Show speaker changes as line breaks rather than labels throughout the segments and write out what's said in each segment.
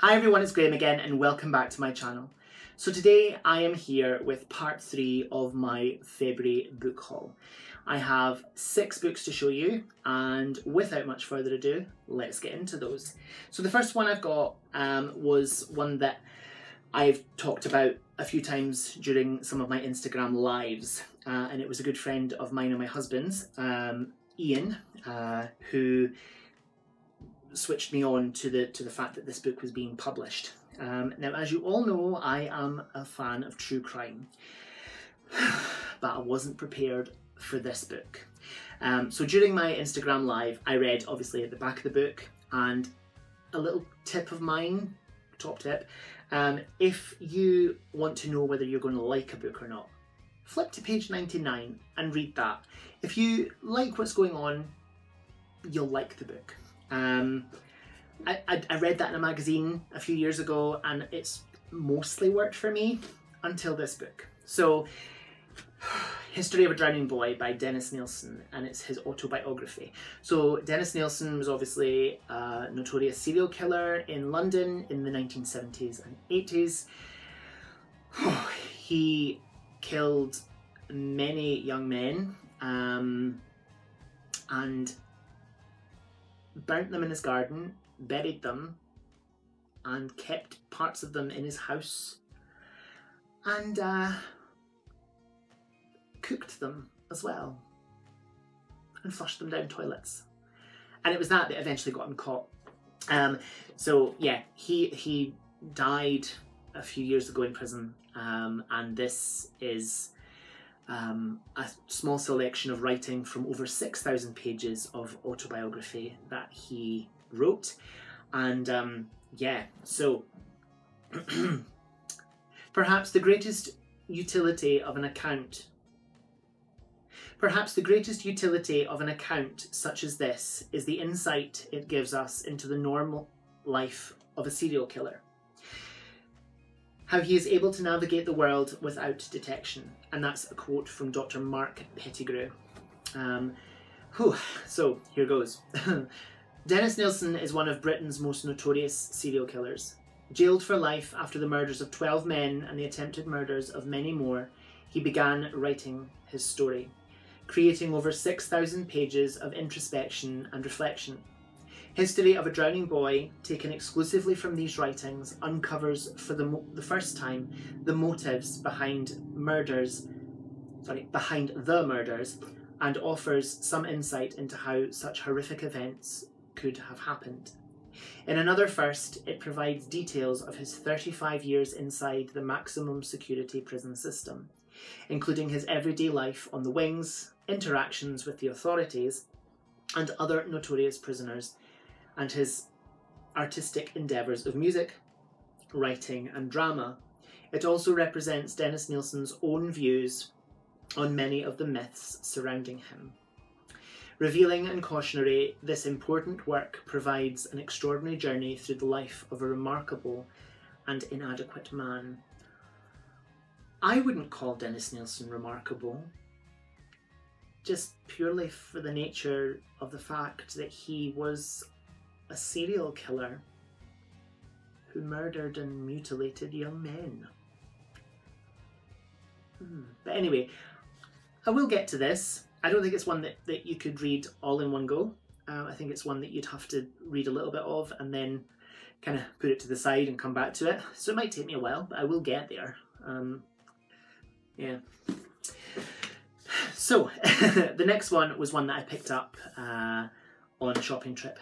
Hi everyone, it's Graham again and welcome back to my channel. So today I am here with part 3 of my February book haul. I have 6 books to show you and without much further ado, let's get into those. So the first one I've got was one that I've talked about a few times during some of my Instagram lives and it was a good friend of mine and my husband's, Ian, who switched me on to the fact that this book was being published. Now, as you all know, I am a fan of true crime, but I wasn't prepared for this book. So during my Instagram live, I read obviously at the back of the book, and a little tip of mine, top tip, if you want to know whether you're going to like a book or not, flip to page 99 and read that. If you like what's going on, you'll like the book. I read that in a magazine a few years ago and it's mostly worked for me until this book. So, History of a Drowning Boy by Dennis Nilsen, and it's his autobiography. So Dennis Nilsen was obviously a notorious serial killer in London in the 1970s and 80s. He killed many young men and burnt them in his garden, buried them, and kept parts of them in his house, and cooked them as well, and flushed them down toilets. And it was that eventually got him caught. So yeah, he died a few years ago in prison, and this is a small selection of writing from over 6,000 pages of autobiography that he wrote. And yeah, so perhaps the greatest utility of an account such as this is the insight it gives us into the normal life of a serial killer. How he is able to navigate the world without detection. And that's a quote from Dr. Mark Pettigrew. So here goes. Dennis Nilsen is one of Britain's most notorious serial killers. Jailed for life after the murders of 12 men and the attempted murders of many more, he began writing his story, creating over 6,000 pages of introspection and reflection. History of a Drowning Boy, taken exclusively from these writings, uncovers for the first time the motives behind the murders, and offers some insight into how such horrific events could have happened. In another first, it provides details of his 35 years inside the maximum security prison system, including his everyday life on the wings, interactions with the authorities and other notorious prisoners, and his artistic endeavours of music, writing and drama. It also represents Dennis Nilsen's own views on many of the myths surrounding him. Revealing and cautionary, this important work provides an extraordinary journey through the life of a remarkable and inadequate man. I wouldn't call Dennis Nilsen remarkable, just purely for the nature of the fact that he was a serial killer who murdered and mutilated young men. But anyway, I will get to this. I don't think it's one that you could read all in one go. I think it's one that you'd have to read a little bit of and then kind of put it to the side and come back to it. So it might take me a while, but I will get there. Yeah. So the next one was one that I picked up on a shopping trip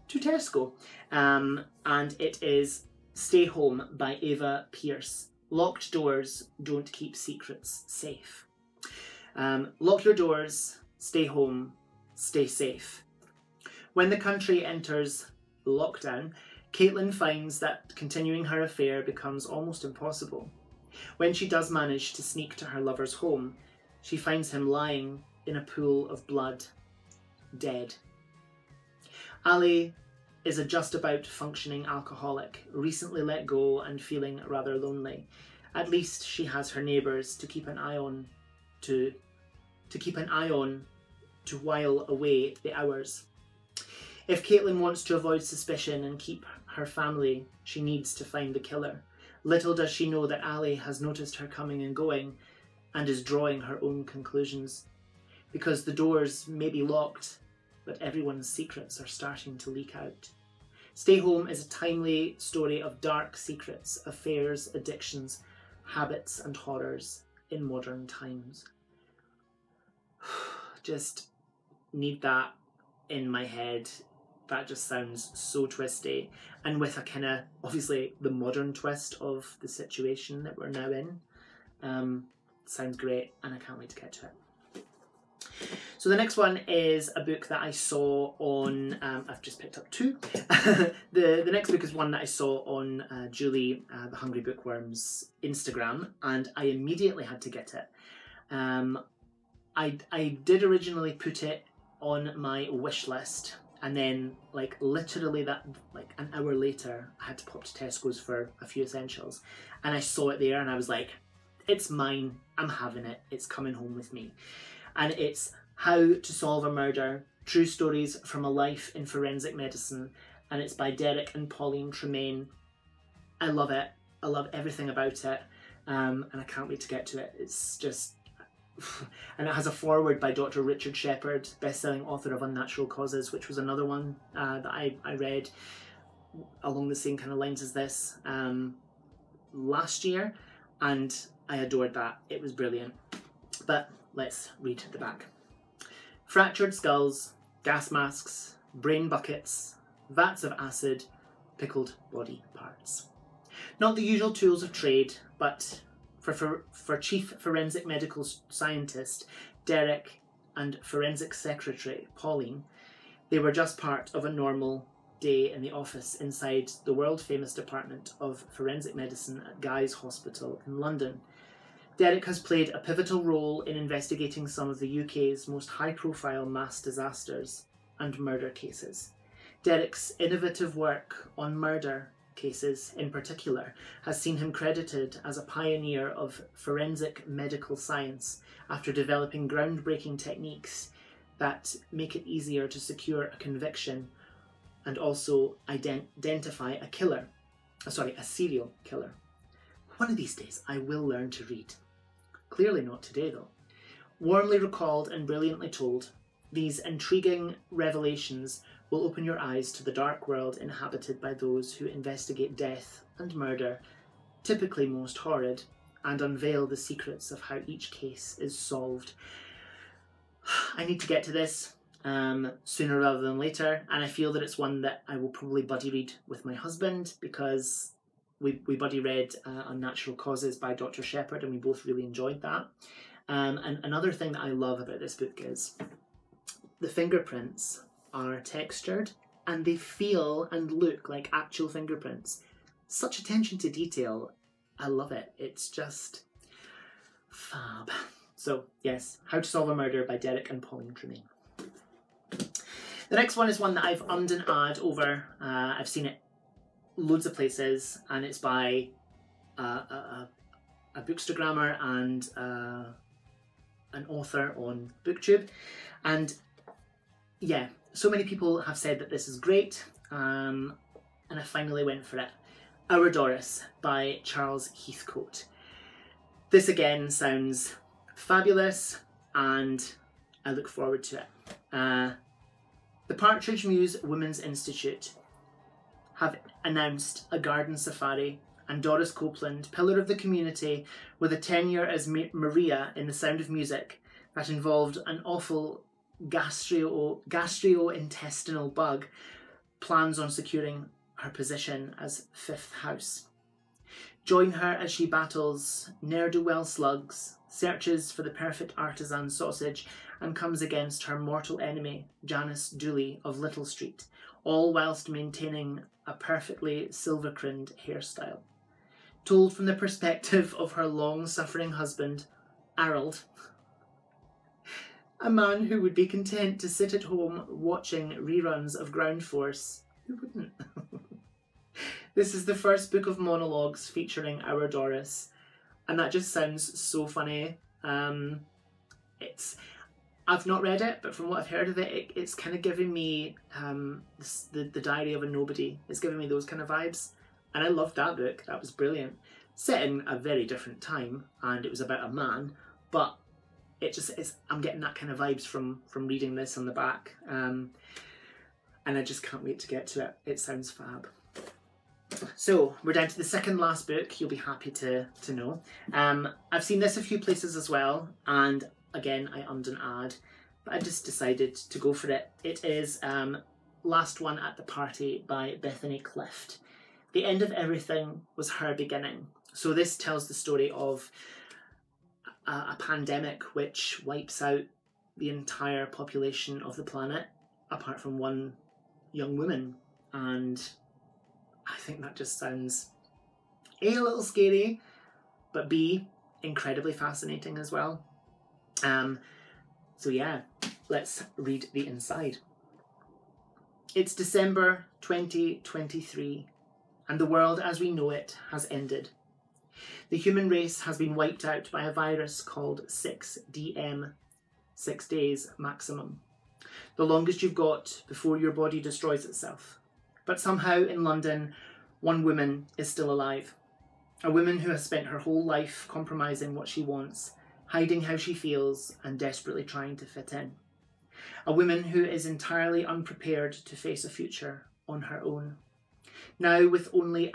to Tesco, and it is Stay Home by Ava Pierce. Locked doors don't keep secrets safe. Lock your doors, stay home, stay safe. When the country enters lockdown, Caitlin finds that continuing her affair becomes almost impossible. When she does manage to sneak to her lover's home, she finds him lying in a pool of blood, dead. Ali is a just about functioning alcoholic, recently let go and feeling rather lonely. At least she has her neighbours to keep an eye on to while away the hours. If Caitlin wants to avoid suspicion and keep her family she needs to find the killer. Little does she know that Ali has noticed her coming and going and is drawing her own conclusions. Because the doors may be locked, but everyone's secrets are starting to leak out. Stay Home is a timely story of dark secrets, affairs, addictions, habits and horrors in modern times. Just need that in my head. That just sounds so twisty, and with a kind of, obviously, the modern twist of the situation that we're now in. Sounds great, and I can't wait to get to it. So the next one is a book that I saw on, I've just picked up two. The next book is one that I saw on Julie, the Hungry Bookworm's Instagram, and I immediately had to get it. I did originally put it on my wish list, and then like literally an hour later I had to pop to Tesco's for a few essentials, and I saw it there and I was like, it's mine, I'm having it, it's coming home with me. And it's How to Solve a Murder, True Stories from a Life in Forensic Medicine, and it's by Derek and Pauline Tremain. I love it, I love everything about it, and I can't wait to get to it. It's just, and it has a foreword by Dr. Richard Shepherd, best-selling author of Unnatural Causes, which was another one that I read along the same kind of lines as this last year, and I adored that. It was brilliant. But let's read the back. Fractured skulls, gas masks, brain buckets, vats of acid, pickled body parts. Not the usual tools of trade, but for Chief Forensic Medical Scientist Derek and Forensic Secretary Pauline, they were just part of a normal day in the office inside the world-famous Department of Forensic Medicine at Guy's Hospital in London. Derek has played a pivotal role in investigating some of the UK's most high-profile mass disasters and murder cases. Derek's innovative work on murder cases in particular has seen him credited as a pioneer of forensic medical science after developing groundbreaking techniques that make it easier to secure a conviction and also identify a serial killer. One of these days I will learn to read. Clearly not today though. Warmly recalled and brilliantly told, these intriguing revelations will open your eyes to the dark world inhabited by those who investigate death and murder, typically most horrid, and unveil the secrets of how each case is solved. I need to get to this sooner rather than later, and I feel that it's one that I will probably buddy read with my husband, because we buddy read Unnatural Causes by Dr. Shepherd, and we both really enjoyed that. And another thing that I love about this book is the fingerprints are textured and they feel and look like actual fingerprints. Such attention to detail. I love it. It's just fab. So yes, How to Solve a Murder by Derek and Pauline Tremain. The next one is one that I've ummed and ahed over. I've seen it loads of places, and it's by a bookstagrammer and an author on BookTube. And yeah, so many people have said that this is great, and I finally went for it. Our Doris by Charles Heathcote. This again sounds fabulous, and I look forward to it. The Partridge Mews Women's Institute have announced a garden safari, and Doris Copeland, pillar of the community with a tenure as Maria in The Sound of Music that involved an awful gastrointestinal bug, plans on securing her position as fifth house. Join her as she battles ne'er-do-well slugs, searches for the perfect artisan sausage, and comes against her mortal enemy, Janice Dooley of Little Street, all whilst maintaining a perfectly silver-crined hairstyle. Told from the perspective of her long-suffering husband, Harold, a man who would be content to sit at home watching reruns of Ground Force. Who wouldn't? This is the first book of monologues featuring our Doris, and that just sounds so funny. I've not read it, but from what I've heard of it, it's kind of giving me the Diary of a Nobody. It's giving me those kind of vibes, and I loved that book. That was brilliant. Set in a very different time, and it was about a man, but I'm getting that kind of vibes from reading this on the back, and I just can't wait to get to it. It sounds fab. So we're down to the second last book. You'll be happy to know. I've seen this a few places as well, and again, I ummed and ahed, but I just decided to go for it. It is Last One at the Party by Bethany Clift. The end of everything was her beginning. So this tells the story of a pandemic which wipes out the entire population of the planet, apart from one young woman. And I think that just sounds A, a little scary, but B, incredibly fascinating as well. So yeah, let's read the inside. It's December 2023, and the world as we know it has ended. The human race has been wiped out by a virus called 6DM, 6 days maximum. The longest you've got before your body destroys itself. But somehow in London, one woman is still alive. A woman who has spent her whole life compromising what she wants, hiding how she feels, and desperately trying to fit in. A woman who is entirely unprepared to face a future on her own. Now, with only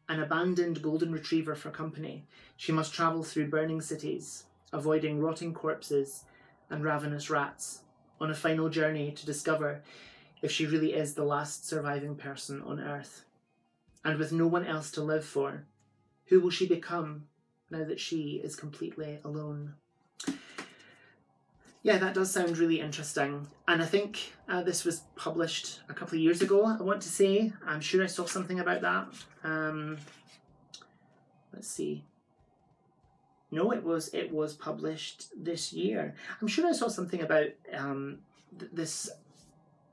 an abandoned golden retriever for company, she must travel through burning cities, avoiding rotting corpses and ravenous rats, on a final journey to discover if she really is the last surviving person on Earth. And with no one else to live for, who will she become now that she is completely alone? Yeah, that does sound really interesting. And I think this was published a couple of years ago, I want to say. I'm sure I saw something about that. Let's see. No, it was published this year. I'm sure I saw something about this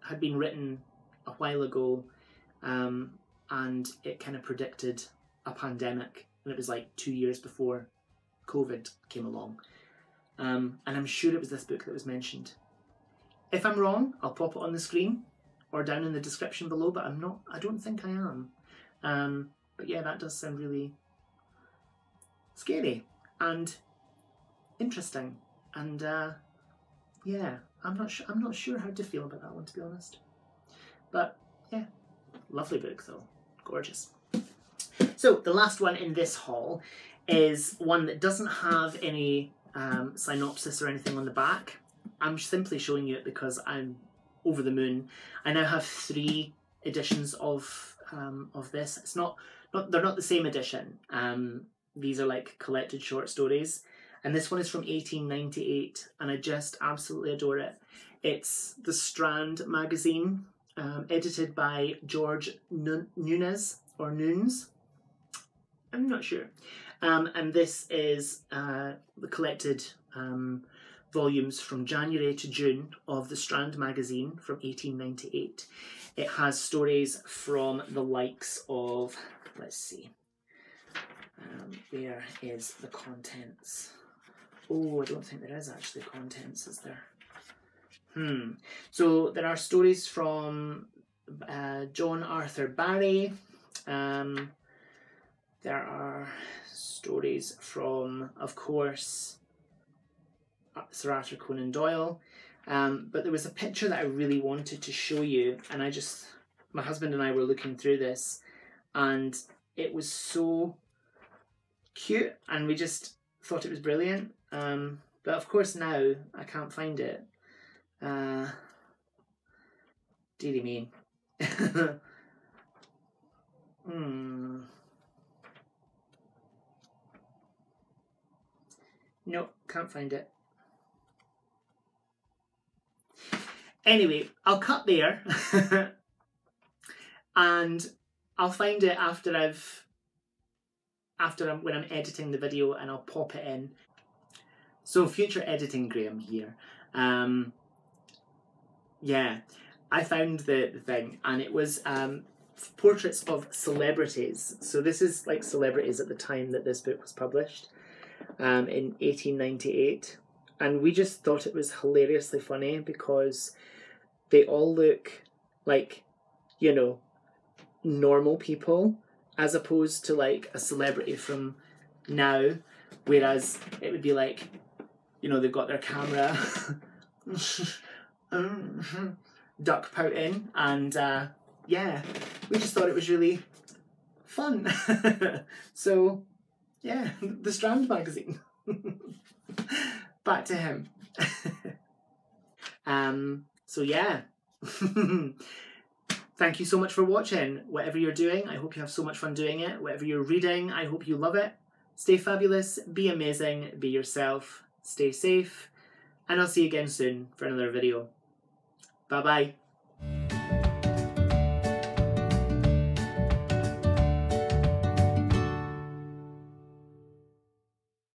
had been written a while ago, and it kind of predicted a pandemic, and it was like 2 years before COVID came along. And I'm sure it was this book that was mentioned. If I'm wrong, I'll pop it on the screen or down in the description below, but I don't think I am. But yeah, that does sound really scary and interesting. And yeah, I'm not sure how to feel about that one, to be honest. But yeah, lovely book though, gorgeous. So the last one in this haul is one that doesn't have any synopsis or anything on the back. I'm simply showing you it because I'm over the moon. I now have 3 editions of this. It's they're not the same edition. These are like collected short stories, and this one is from 1898, and I just absolutely adore it. It's the Strand Magazine, edited by George Newnes or Newnes. I'm not sure. And this is the collected volumes from January to June of the Strand Magazine from 1898. It has stories from the likes of, let's see, where is the contents? Oh, I don't think there is actually contents, is there? So there are stories from John Arthur Barry. There are stories from, of course, Sir Arthur Conan Doyle. But there was a picture that I really wanted to show you, and my husband and I were looking through this, and it was so cute, and we just thought it was brilliant. But of course now I can't find it. Dearie me. Nope, can't find it. Anyway, I'll cut there and I'll find it when I'm editing the video, and I'll pop it in. So future editing Graham here. Yeah, I found the thing, and it was portraits of celebrities. So this is like celebrities at the time that this book was published, in 1898. and we just thought it was hilariously funny because they all look like, you know, normal people as opposed to like a celebrity from now, whereas it would be like, you know, they've got their camera duck pouting, and yeah, we just thought it was really fun. So yeah, the Strand Magazine. Back to him. So yeah. Thank you so much for watching. Whatever you're doing, I hope you have so much fun doing it. Whatever you're reading, I hope you love it. Stay fabulous, be amazing, be yourself, stay safe, and I'll see you again soon for another video. Bye bye.